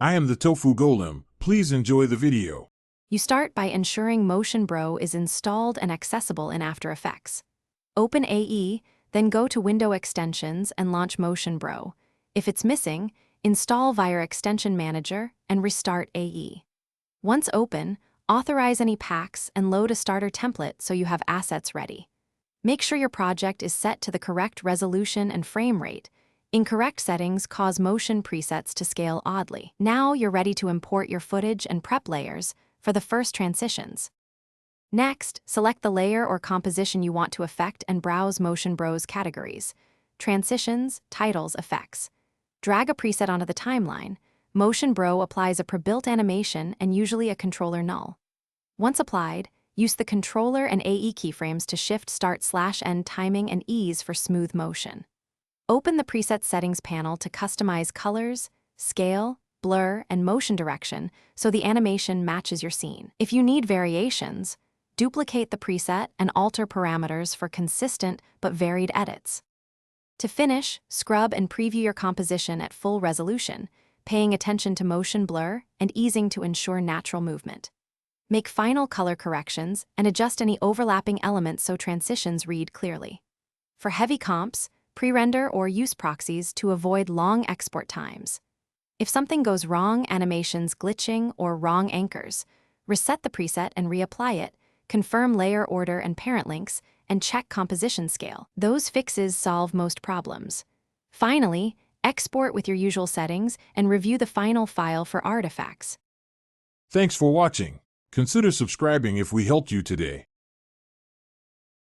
I am the Tofu Golem. Please enjoy the video. You start by ensuring Motion Bro is installed and accessible in After Effects. Open AE, then go to Window Extensions and launch Motion Bro. If it's missing, install via Extension Manager and restart AE. Once open, authorize any packs and load a starter template so you have assets ready. Make sure your project is set to the correct resolution and frame rate. Incorrect settings cause motion presets to scale oddly. Now you're ready to import your footage and prep layers for the first transitions. Next, select the layer or composition you want to affect and browse Motion Bro's categories: Transitions, Titles, Effects. Drag a preset onto the timeline. Motion Bro applies a pre-built animation and usually a controller null. Once applied, use the controller and AE keyframes to shift start/end timing and ease for smooth motion. Open the Preset Settings panel to customize colors, scale, blur, and motion direction so the animation matches your scene. If you need variations, duplicate the preset and alter parameters for consistent but varied edits. To finish, scrub and preview your composition at full resolution, paying attention to motion blur and easing to ensure natural movement. Make final color corrections and adjust any overlapping elements so transitions read clearly. For heavy comps, pre-render or use proxies to avoid long export times. If something goes wrong, animations glitching or wrong anchors, reset the preset and reapply it, confirm layer order and parent links, and check composition scale. Those fixes solve most problems. Finally, export with your usual settings and review the final file for artifacts. Thanks for watching. Consider subscribing if we helped you today.